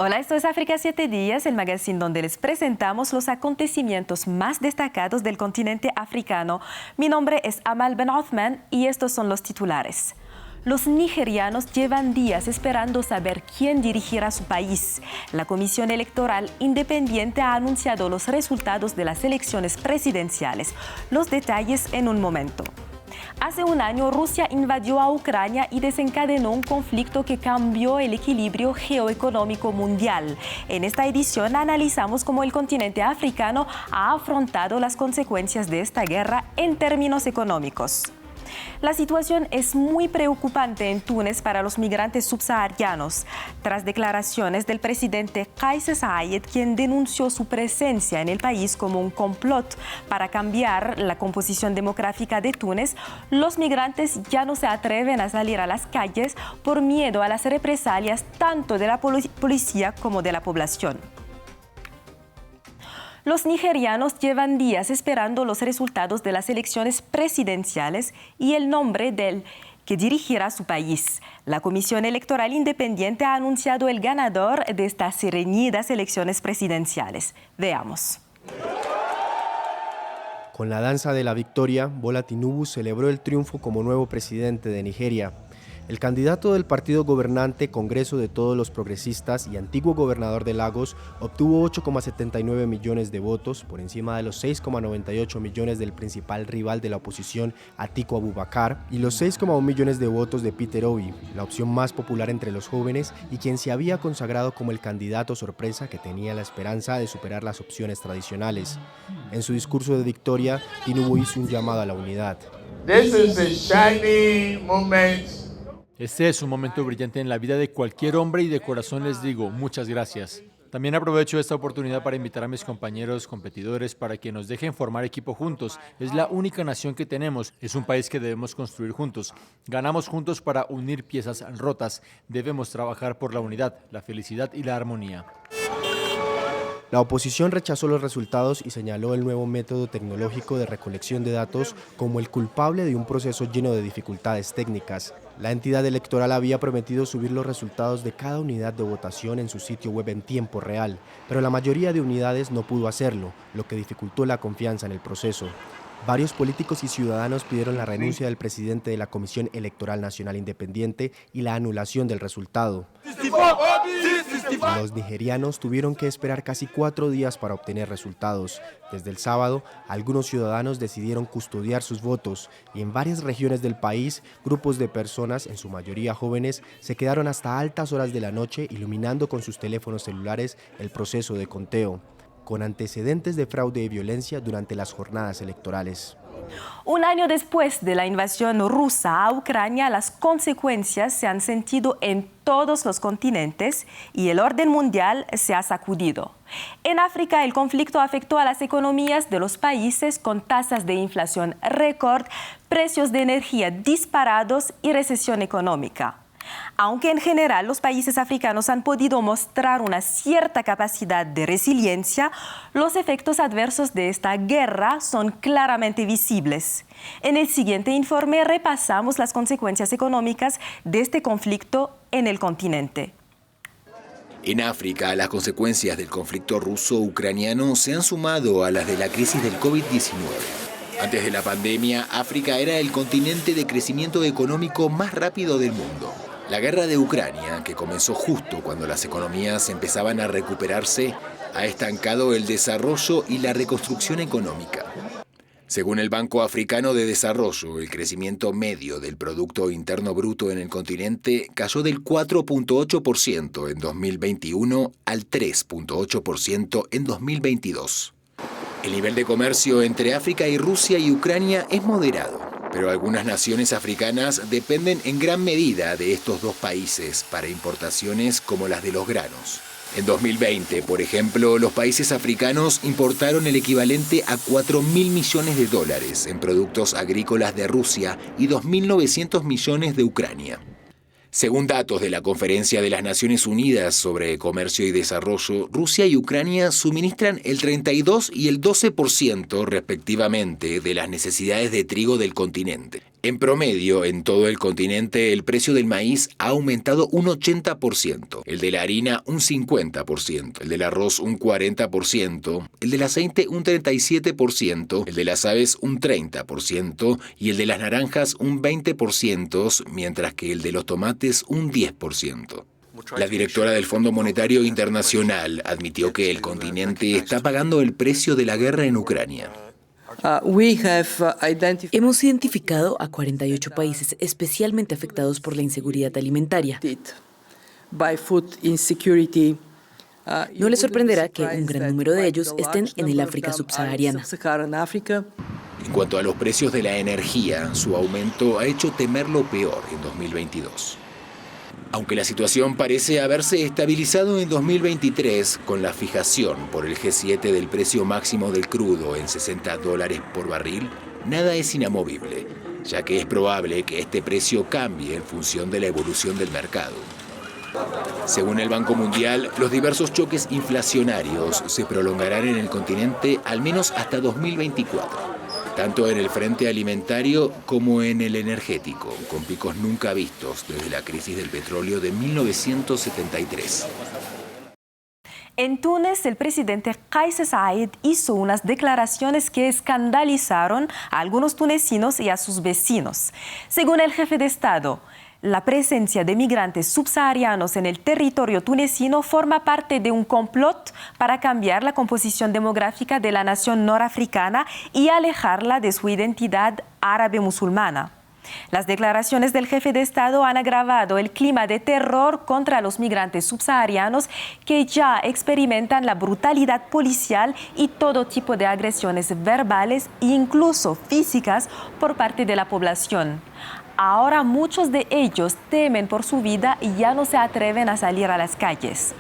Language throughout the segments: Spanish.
Hola, esto es África 7 Días, el magazine donde les presentamos los acontecimientos más destacados del continente africano. Mi nombre es Amal Ben Othman y estos son los titulares. Los nigerianos llevan días esperando saber quién dirigirá su país. La Comisión Electoral Independiente ha anunciado los resultados de las elecciones presidenciales. Los detalles en un momento. Hace un año, Rusia invadió a Ucrania y desencadenó un conflicto que cambió el equilibrio geoeconómico mundial. En esta edición analizamos cómo el continente africano ha afrontado las consecuencias de esta guerra en términos económicos. La situación es muy preocupante en Túnez para los migrantes subsaharianos. Tras declaraciones del presidente Kais Saied, quien denunció su presencia en el país como un complot para cambiar la composición demográfica de Túnez, los migrantes ya no se atreven a salir a las calles por miedo a las represalias tanto de la policía como de la población. Los nigerianos llevan días esperando los resultados de las elecciones presidenciales y el nombre del que dirigirá su país. La Comisión Electoral Independiente ha anunciado el ganador de estas reñidas elecciones presidenciales. Veamos. Con la danza de la victoria, Bola Tinubu celebró el triunfo como nuevo presidente de Nigeria. El candidato del partido gobernante Congreso de Todos los Progresistas y antiguo gobernador de Lagos obtuvo 8,79 millones de votos, por encima de los 6,98 millones del principal rival de la oposición, Atiku Abubakar, y los 6,1 millones de votos de Peter Obi, la opción más popular entre los jóvenes y quien se había consagrado como el candidato sorpresa que tenía la esperanza de superar las opciones tradicionales. En su discurso de victoria, Tinubu hizo un llamado a la unidad. This is a shining moment. Este es un momento brillante en la vida de cualquier hombre y de corazón les digo muchas gracias. También aprovecho esta oportunidad para invitar a mis compañeros competidores para que nos dejen formar equipo juntos. Es la única nación que tenemos, es un país que debemos construir juntos. Ganamos juntos para unir piezas rotas. Debemos trabajar por la unidad, la felicidad y la armonía. La oposición rechazó los resultados y señaló el nuevo método tecnológico de recolección de datos como el culpable de un proceso lleno de dificultades técnicas. La entidad electoral había prometido subir los resultados de cada unidad de votación en su sitio web en tiempo real, pero la mayoría de unidades no pudo hacerlo, lo que dificultó la confianza en el proceso. Varios políticos y ciudadanos pidieron la renuncia del presidente de la Comisión Electoral Nacional Independiente y la anulación del resultado. Los nigerianos tuvieron que esperar casi 4 días para obtener resultados. Desde el sábado, algunos ciudadanos decidieron custodiar sus votos y en varias regiones del país, grupos de personas, en su mayoría jóvenes, se quedaron hasta altas horas de la noche iluminando con sus teléfonos celulares el proceso de conteo, con antecedentes de fraude y violencia durante las jornadas electorales. Un año después de la invasión rusa a Ucrania, las consecuencias se han sentido en todos los continentes y el orden mundial se ha sacudido. En África, el conflicto afectó a las economías de los países con tasas de inflación récord, precios de energía disparados y recesión económica. Aunque en general los países africanos han podido mostrar una cierta capacidad de resiliencia, los efectos adversos de esta guerra son claramente visibles. En el siguiente informe repasamos las consecuencias económicas de este conflicto en el continente. En África, las consecuencias del conflicto ruso-ucraniano se han sumado a las de la crisis del COVID-19. Antes de la pandemia, África era el continente de crecimiento económico más rápido del mundo. La guerra de Ucrania, que comenzó justo cuando las economías empezaban a recuperarse, ha estancado el desarrollo y la reconstrucción económica. Según el Banco Africano de Desarrollo, el crecimiento medio del Producto Interno Bruto en el continente cayó del 4,8% en 2021 al 3,8% en 2022. El nivel de comercio entre África y Rusia y Ucrania es moderado, pero algunas naciones africanas dependen en gran medida de estos dos países para importaciones como las de los granos. En 2020, por ejemplo, los países africanos importaron el equivalente a 4.000 millones de dólares en productos agrícolas de Rusia y 2.900 millones de Ucrania. Según datos de la Conferencia de las Naciones Unidas sobre Comercio y Desarrollo, Rusia y Ucrania suministran el 32 y el 12% respectivamente de las necesidades de trigo del continente. En promedio, en todo el continente, el precio del maíz ha aumentado un 80%, el de la harina un 50%, el del arroz un 40%, el del aceite un 37%, el de las aves un 30% y el de las naranjas un 20%, mientras que el de los tomates un 10%. La directora del Fondo Monetario Internacional admitió que el continente está pagando el precio de la guerra en Ucrania. Hemos identificado a 48 países especialmente afectados por la inseguridad alimentaria. No les sorprenderá que un gran número de ellos estén en el África subsahariana. En cuanto a los precios de la energía, su aumento ha hecho temer lo peor en 2022. Aunque la situación parece haberse estabilizado en 2023 con la fijación por el G7 del precio máximo del crudo en $60 por barril, nada es inamovible, ya que es probable que este precio cambie en función de la evolución del mercado. Según el Banco Mundial, los diversos choques inflacionarios se prolongarán en el continente al menos hasta 2024. Tanto en el frente alimentario como en el energético, con picos nunca vistos desde la crisis del petróleo de 1973. En Túnez, el presidente Kais Saied hizo unas declaraciones que escandalizaron a algunos tunecinos y a sus vecinos. Según el jefe de Estado, la presencia de migrantes subsaharianos en el territorio tunecino forma parte de un complot para cambiar la composición demográfica de la nación norafricana y alejarla de su identidad árabe musulmana. Las declaraciones del jefe de Estado han agravado el clima de terror contra los migrantes subsaharianos que ya experimentan la brutalidad policial y todo tipo de agresiones verbales e incluso físicas por parte de la población. Ahora muchos de ellos temen por su vida y ya no se atreven a salir a las calles.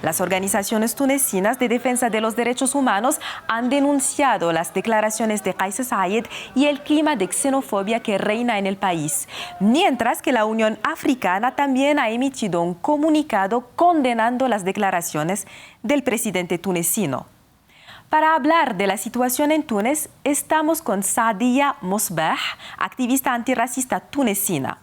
Las organizaciones tunecinas de defensa de los derechos humanos han denunciado las declaraciones de Kais Saied y el clima de xenofobia que reina en el país, mientras que la Unión Africana también ha emitido un comunicado condenando las declaraciones del presidente tunecino. Para hablar de la situación en Túnez, estamos con Sadia Mosbah, activista antirracista tunecina.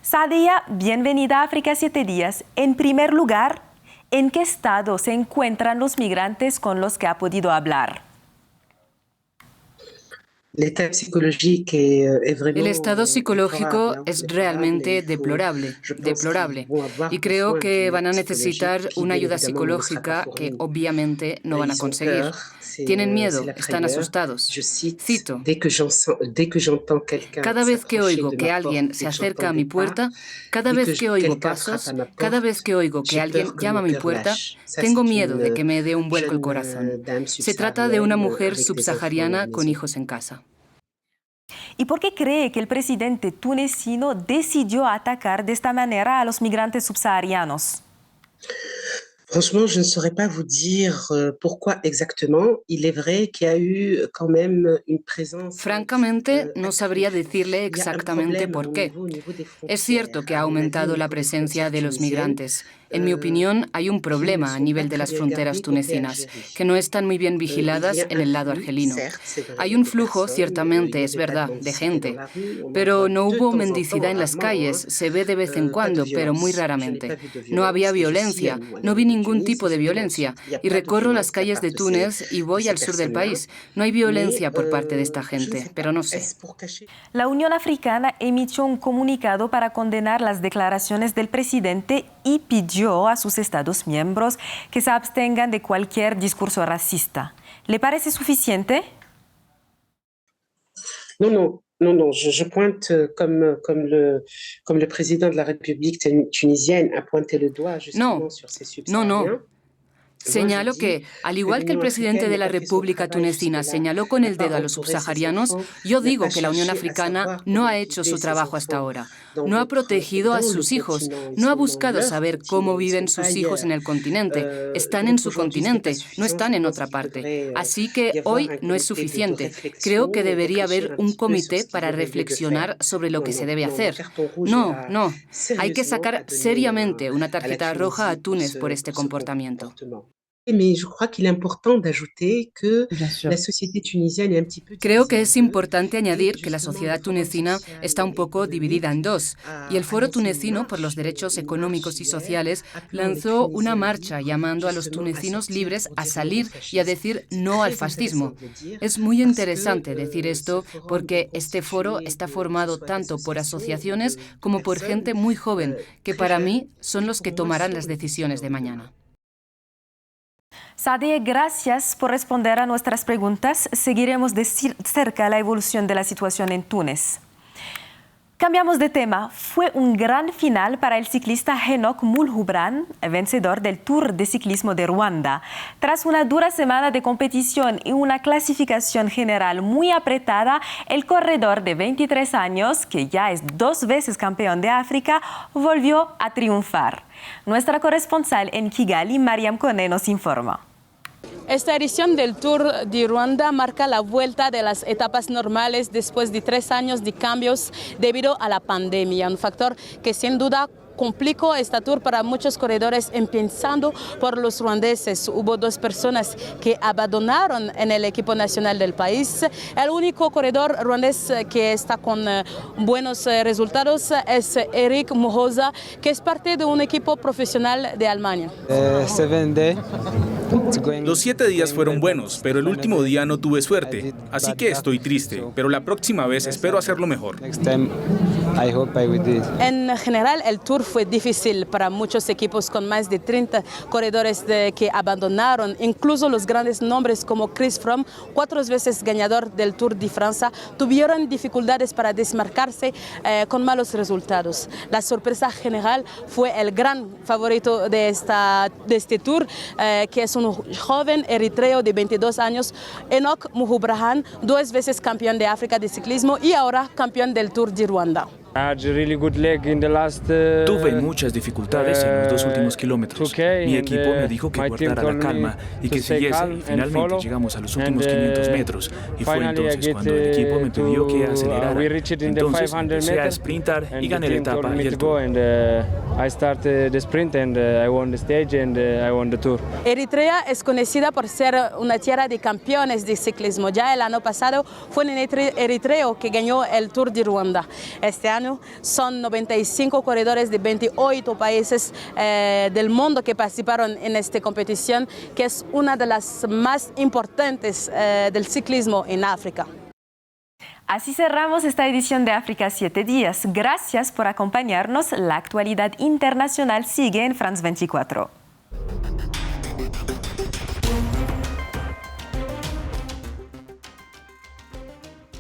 Sadia, bienvenida a África 7 días. En primer lugar, ¿en qué estado se encuentran los migrantes con los que ha podido hablar? El estado psicológico es realmente deplorable, y creo que van a necesitar una ayuda psicológica que obviamente no van a conseguir. Tienen miedo, están asustados. Cito: cada vez que oigo que alguien se acerca a mi puerta, cada vez que oigo pasos, cada vez que oigo que alguien llama a mi puerta, tengo miedo de que me dé un vuelco el corazón. Se trata de una mujer subsahariana con hijos en casa. ¿Y por qué cree que el presidente tunecino decidió atacar de esta manera a los migrantes subsaharianos? Franchement, je ne saurais pas vous dire pourquoi exactement. Il est vrai qu'il y a eu quand même une présence. Francamente, no sabría decirle exactamente por qué. Es cierto que ha aumentado la presencia de los migrantes. En mi opinión, hay un problema a nivel de las fronteras tunecinas, que no están muy bien vigiladas en el lado argelino. Hay un flujo, ciertamente, es verdad, de gente, pero no hubo mendicidad en las calles, se ve de vez en cuando, pero muy raramente. No había violencia, no vi ningún tipo de violencia, y recorro las calles de Túnez y voy al sur del país. No hay violencia por parte de esta gente, pero no sé. La Unión Africana emitió un comunicado para condenar las declaraciones del presidente y pidió a sus Estados miembros que se abstengan de cualquier discurso racista. ¿Le parece suficiente? Non, je pointe comme le président de la République tunisienne a pointé le doigt justement sur ces subsahariens. Señalo que, al igual que el presidente de la República Tunecina señaló con el dedo a los subsaharianos, yo digo que la Unión Africana no ha hecho su trabajo hasta ahora. No ha protegido a sus hijos, no ha buscado saber cómo viven sus hijos en el continente. Están en su continente, no están en otra parte. Así que hoy no es suficiente. Creo que debería haber un comité para reflexionar sobre lo que se debe hacer. No. Hay que sacar seriamente una tarjeta roja a Túnez por este comportamiento. Creo que es importante añadir que la sociedad tunecina está un poco dividida en dos, y el Foro Tunecino por los Derechos Económicos y Sociales lanzó una marcha llamando a los tunecinos libres a salir y a decir no al fascismo. Es muy interesante decir esto porque este foro está formado tanto por asociaciones como por gente muy joven, que para mí son los que tomarán las decisiones de mañana. Sadie, gracias por responder a nuestras preguntas. Seguiremos de cerca la evolución de la situación en Túnez. Cambiamos de tema. Fue un gran final para el ciclista Henoc Mulhubran, vencedor del Tour de Ciclismo de Ruanda. Tras una dura semana de competición y una clasificación general muy apretada, el corredor de 23 años, que ya es 2 veces campeón de África, volvió a triunfar. Nuestra corresponsal en Kigali, Mariam Kone, nos informa. Esta edición del Tour de Ruanda marca la vuelta de las etapas normales después de 3 años de cambios debido a la pandemia, un factor que sin duda complicó esta Tour para muchos corredores, empezando por los ruandeses. Hubo 2 personas que abandonaron en el equipo nacional del país. El único corredor ruandés que está con buenos resultados es Eric Muhoza, que es parte de un equipo profesional de Alemania. Los 7 días fueron buenos, pero el último día no tuve suerte, así que estoy triste, pero la próxima vez espero hacerlo mejor. En general, el Tour fue difícil para muchos equipos con más de 30 corredores que abandonaron. Incluso los grandes nombres como Chris Froome, 4 veces ganador del Tour de Francia, tuvieron dificultades para desmarcarse con malos resultados. La sorpresa general fue el gran favorito de este Tour, que es un joven eritreo de 22 años, Henoc Mulhubran, 2 veces campeón de África de ciclismo y ahora campeón del Tour de Ruanda. Tuve muchas dificultades en los 2 últimos kilómetros. Mi equipo me dijo que guardara la calma y que siguiese, y finalmente llegamos a los últimos 500 metros y fue entonces cuando el equipo me pidió que acelerara. Entonces empecé a sprintar y gané la etapa y el Tour. Eritrea es conocida por ser una tierra de campeones de ciclismo. Ya el año pasado fue un eritreo que ganó el Tour de Ruanda. Este año son 95 corredores de 28 países del mundo que participaron en esta competición, que es una de las más importantes del ciclismo en África. Así cerramos esta edición de África 7 días. Gracias por acompañarnos. La actualidad internacional sigue en France 24.